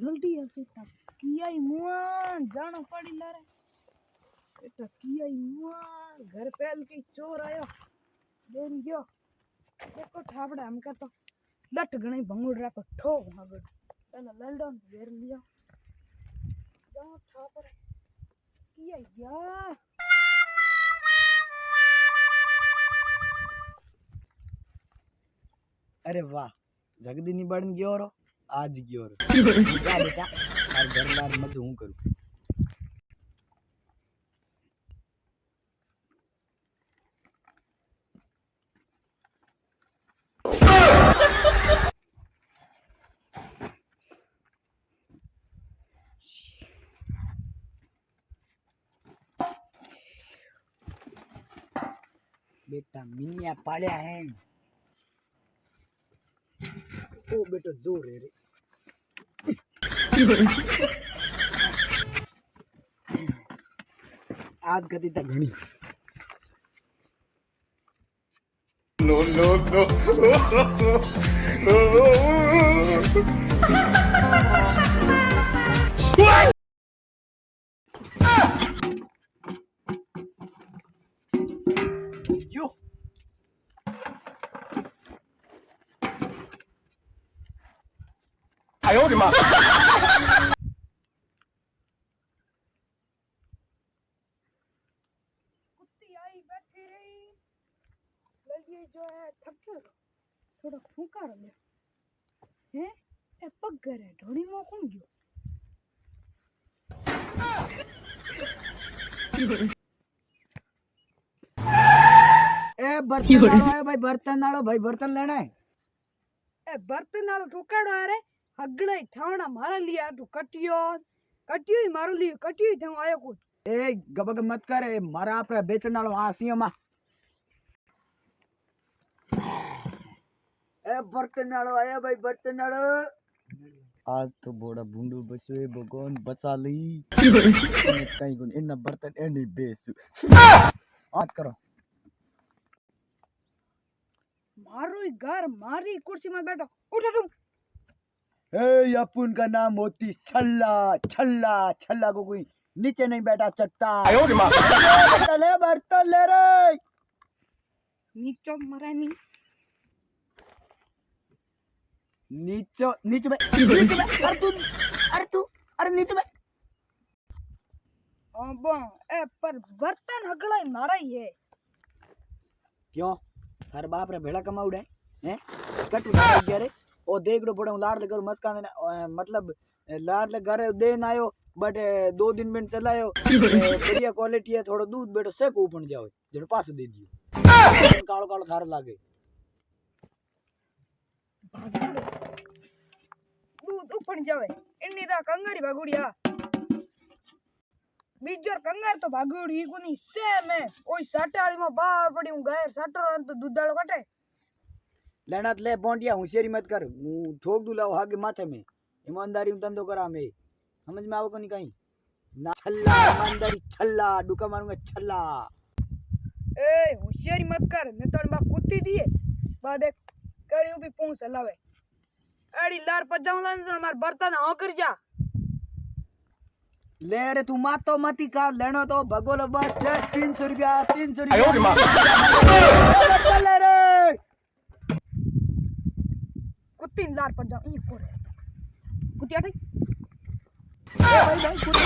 जल्दी ऐसे किया ही मुआ जाना पड़ी लारे बेटा किया ही मुआ घर पहल के चोर आयो देन गयो देखो ठाबड़ा हम का तो लट गणी भंगुड़ राको ठो भागड़ पहले ललडन घेर लिया जाओ ठापर किया या अरे वाह जगदी नी बन गयो रो आज गयो रो जा बेटा और घर लार मत हूं करूं बेटा मिनिया पाड़या है ओ बेटा जोर रे आज कदी तक घणी No, no, no. Yo I owed him up. कुत्ती आई बैठी रही लगी जो है थक थोड़ा फूका रहा है ए पग्गर है ढोड़ी में कौन गयो ए बर्तन वालो है भाई बर्तन लेना है ए बर्तन नाल टुकड़ो अरे हगड़े ठावना मारा लिया तू कटियो कटियो ही मारो लियो कटियो ही ठाव आयो कुछ ए गबग मत कर ए मारा आपरा बेचन वालो आसियो मा ए बर्तन वालो आया भाई बर्तन वालो आज तो बोड़ा बूंडू बसवे भगवान बचा ली कहीं गुन इन बर्तन एनी बेसु बात करो मारो ही घर मारी कुर्सी में बैठो उठो तुम ए अपुन का नाम होती छल्ला छल्ला छल्ला को कोई नीचे नहीं बैठा सकता I owed him up. ले बर्तन ले रे नीचो मरानी नीचे नीचे में अरे नीचे में अब ए पर बर्तन हगड़ा ही मारा ही है क्यों हर बाप रे भेड़ा कमा उड़े हैं कट उड़ा गया रे ओ देख रो बड़ो लाड़ ले कर मस्कान मतलब लाड़ ले घर देन आयो बट 2 दिन में चलायो बढ़िया क्वालिटी है थोड़ा दूध बेटो से को उपन जाओ जड़ पास दे दियो कालो कालो थार लागे दूध उपन जावे इन्नी दा कंगारी भागुड़िया बीजर कंगार तो भागुड़ी कोनी सेम है ओई साटाली में बाहर पड़ी हूं गायर साटरो तो दूधालो कटे लेना ले बोंडिया होशियारी मत कर मु ठोक दू लाओ आगे माथे में ईमानदारी में धंधो करा में समझ में आओ कोनी कहीं ना छल्ला ईमानदारी छल्ला डुका मारूंगा छल्ला ए होशियारी मत कर ने तो बा कुत्ती दिए बा देख कड़ी भी पूंछ हलावे एड़ी लार पजाऊला ने तो मार बर्तन हो कर जा ले रे तू मात तो मती का लेनो तो भगोलो बस 300 रुपया 300 I owed him up. रुपया ले रे कुत्ती लार पजाऊ ई कोरे कुत्ती आटे भाई भाई कुत्ती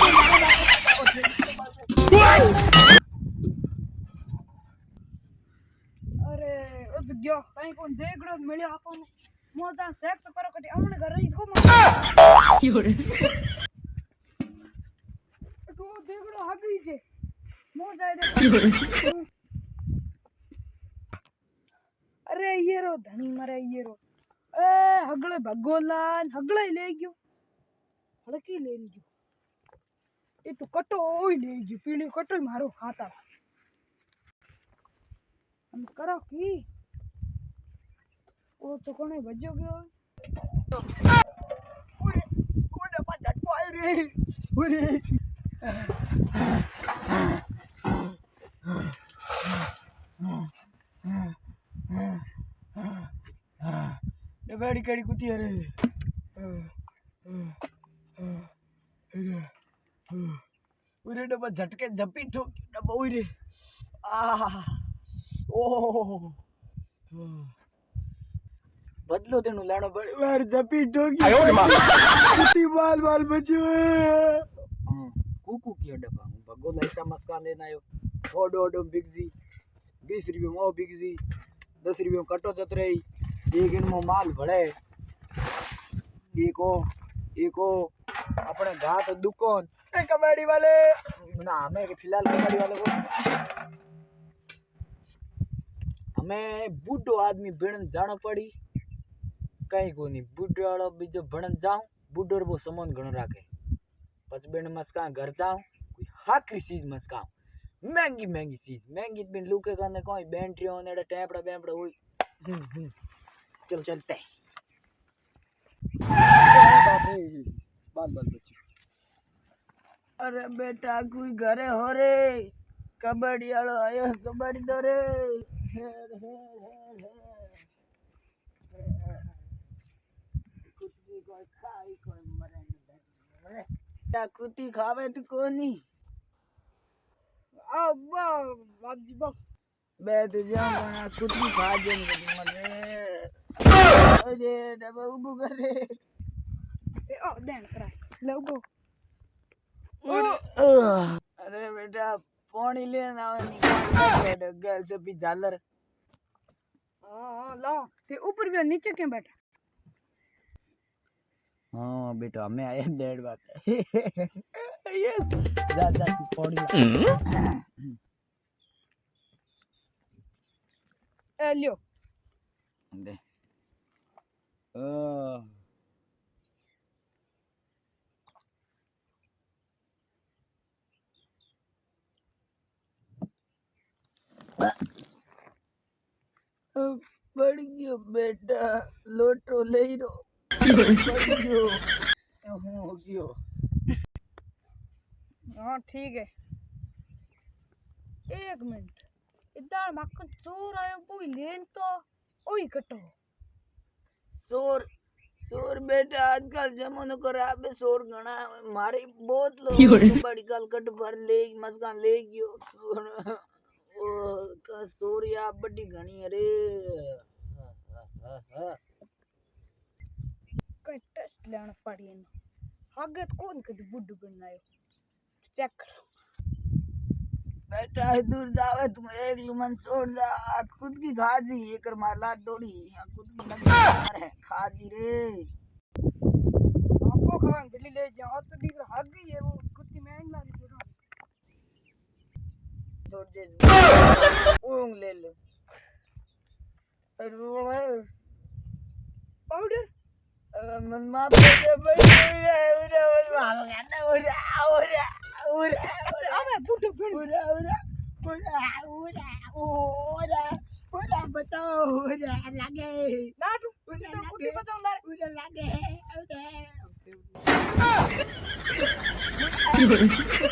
अरे ओ तो गयो कहीं कोन देखड़ो मिलियो आपन मोजा सेक्स करो कटी हमने घर रही को योरे तो देखड़ो हगी जे मोजा दे अरे ये रो धनी मरे ये रो ए हगले भगोलान हगले ले गयो हड़की ले गयो ये तो कटो ओई ले गयो पीली कटो मारो खाता हम करो की ओ तो कोने बजो गयो ओने पाछा कोई रे ओरे ये बड़ी कड़ी कुत्ती है रे डब्बा झटके झपी ठोक डब्बा उई रे आ ओ बदलो तेनु लाणो पड़े वार झपी ठोकी आयो रे मां कुटी बाल बाल बच्यो कूकू किया डब्बा हूं भगो लाइटा मस्का लेना आयो ओडो ओडो बिगजी 20 रुपये में ओ बिगजी 10 रुपये में कटो चतरई एक इनमो माल भड़े एको अपने घाट दुकान कबाड़ी वाले ना हमें के फिलहाल कबाड़ी वाले को हमें बूढ़ो आदमी बेणन जानो पड़ी कहीं को नहीं बूढ़ो वालो बीजो भणन जाऊं बूढ़ो रो सामान घणो राखे पछ बेण मस्का घर जाऊं कोई हाकरी चीज मस्का महंगी महंगी चीज महंगी बिन लूके करने कोई बैटरी होने डे टेपड़ा बेपड़ा हुई चलो चलते बाल बाल बच्ची अरे बेटा कोई घरे हो रे कबड्डी वालो आयो कबड्डी दो रे कुत्ती कोई खाई कोई मरे क्या कुत्ती खावे तो कोनी अब बाजी बा बैठ जाओ कुत्ती खा जाएंगे मरे अरे डबा उबू करे ए ओ देन करा ले उबो अरे बेटा पानी लेना निकाल गल से भी झालर हां ला ते ऊपर भी नीचे क्यों बैठा हाँ बेटा हमें आया डेढ़ बात यस जा जा तू पानी ए लियो दे बढ़ गयो बेटा लोटो ले रो बढ़ गयो हो गयो हां ठीक है एक मिनट इधर मक्खन चोर आयो कोई लेन तो ओई कटो शोर शोर बेटा आजकल जमानो खराब है शोर घना मारे बहुत लोग बड़ी गल कट भर ले मस्का ले गयो ओ का शोर या बड़ी घनी अरे कई टेस्ट लेना पड़ी है आगे कौन कदी बुड्ढू बनायो चेक करो बेटा दूर जावे तुम एक लुमन छोड़ जा खुद की खाजी एकर मारला दौड़ी खुद की नजर खाजी रे आपको खान बिल्ली ले जाओ तो दी हग गई है वो कुत्ती महंग लागी पूरा छोड़ दे ऊंग ले लो अरे पाउडर मन मा पे भाई उरा अबे बुड्ढू फिर उरा बताओ उरा लगे नाटू तो कुत्ती बचाओ लारे उरा लगे You're